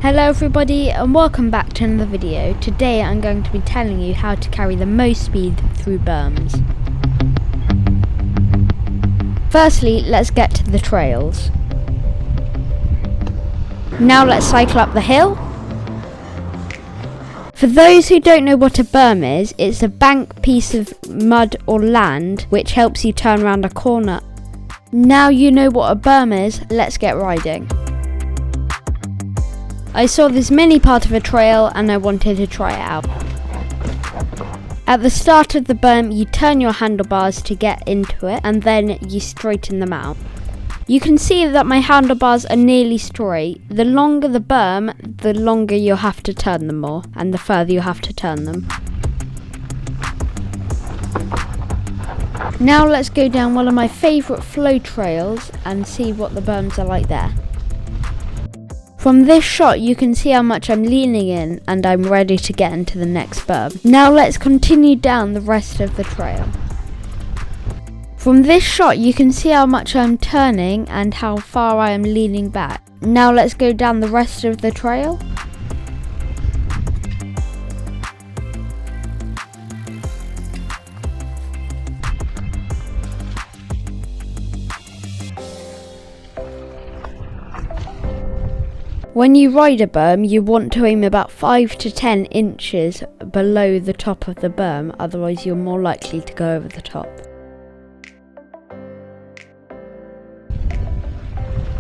Hello everybody and welcome back to another video. Today I'm going to be telling you how to carry the most speed through berms. Firstly, let's get to the trails. Now let's cycle up the hill. For those who don't know what a berm is, it's a bank piece of mud or land which helps you turn around a corner. Now you know what a berm is, let's get riding. I saw this mini part of a trail and I wanted to try it out. At the start of the berm, you turn your handlebars to get into it and then you straighten them out. You can see that my handlebars are nearly straight. The longer the berm, the longer you'll have to turn them more and the further you'll have to turn them. Now let's go down one of my favourite flow trails and see what the berms are like there. From this shot you can see how much I'm leaning in and I'm ready to get into the next berm. Now let's continue down the rest of the trail. From this shot you can see how much I'm turning and how far I am leaning back. Now let's go down the rest of the trail. When you ride a berm, you want to aim about 5 to 10 inches below the top of the berm, otherwise you're more likely to go over the top.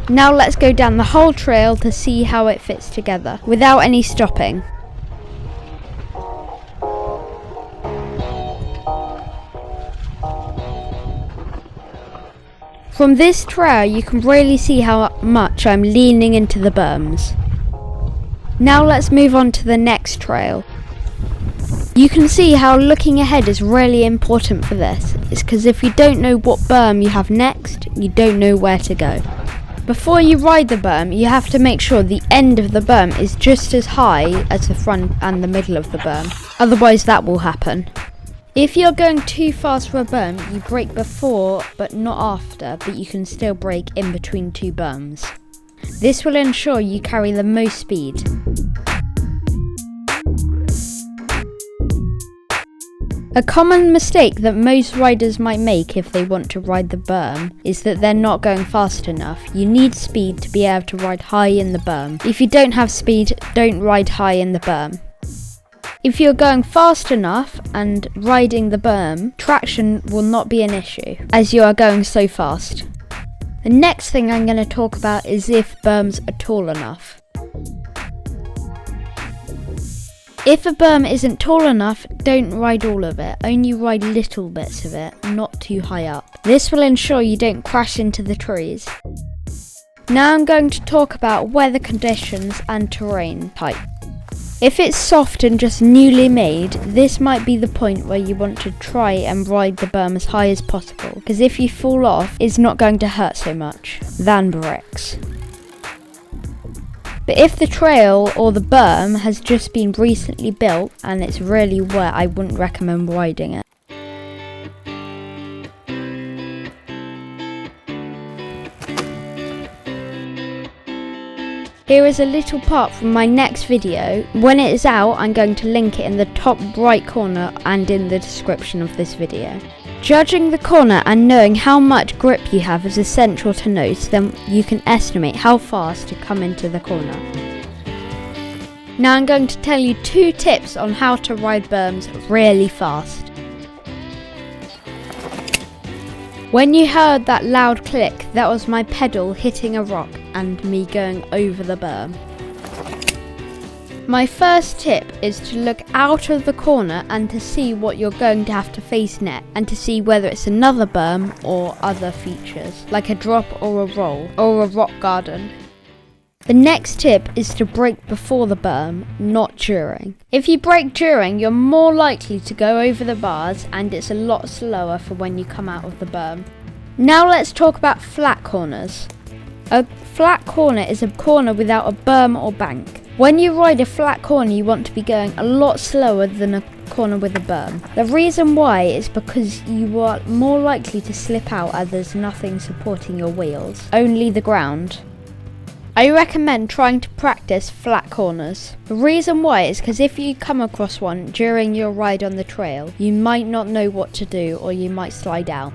Now let's go down the whole trail to see how it fits together, without any stopping. From this trail you can really see how much I'm leaning into the berms. Now let's move on to the next trail. You can see how looking ahead is really important for this. It's because if you don't know what berm you have next, you don't know where to go. Before you ride the berm, you have to make sure the end of the berm is just as high as the front and the middle of the berm. Otherwise that will happen. If you're going too fast for a berm, you brake before but not after, but you can still brake in between two berms. This will ensure you carry the most speed. A common mistake that most riders might make if they want to ride the berm is that they're not going fast enough. You need speed to be able to ride high in the berm. If you don't have speed, don't ride high in the berm. If you're going fast enough and riding the berm, traction will not be an issue, as you are going so fast. The next thing I'm going to talk about is if berms are tall enough. If a berm isn't tall enough, don't ride all of it, only ride little bits of it, not too high up. This will ensure you don't crash into the trees. Now I'm going to talk about weather conditions and terrain type. If it's soft and just newly made, this might be the point where you want to try and ride the berm as high as possible, because if you fall off, it's not going to hurt so much than bricks. But if the trail or the berm has just been recently built and it's really wet, I wouldn't recommend riding it. Here is a little part from my next video. When it is out, I'm going to link it in the top right corner and in the description of this video. Judging the corner and knowing how much grip you have is essential to know, so then you can estimate how fast to come into the corner. Now I'm going to tell you 2 tips on how to ride berms really fast. When you heard that loud click, that was my pedal hitting a rock and me going over the berm. My first tip is to look out of the corner and to see what you're going to have to face next, and to see whether it's another berm or other features, like a drop or a roll, or a rock garden. The next tip is to brake before the berm, not during. If you brake during, you're more likely to go over the bars and it's a lot slower for when you come out of the berm. Now let's talk about flat corners. A flat corner is a corner without a berm or bank. When you ride a flat corner, you want to be going a lot slower than a corner with a berm. The reason why is because you are more likely to slip out as there's nothing supporting your wheels, only the ground. I recommend trying to practice practice flat corners. The reason why is because if you come across one during your ride on the trail, you might not know what to do or you might slide out.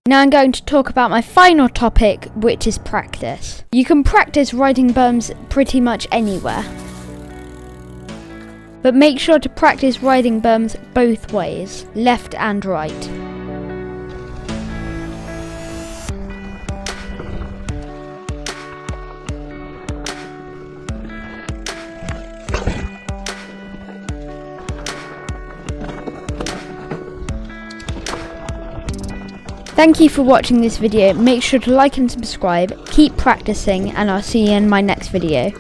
Now I'm going to talk about my final topic, which is practice. You can practice riding berms pretty much anywhere, but make sure to practice riding berms both ways, left and right. Thank you for watching this video. Make sure to like and subscribe, keep practicing, and I'll see you in my next video.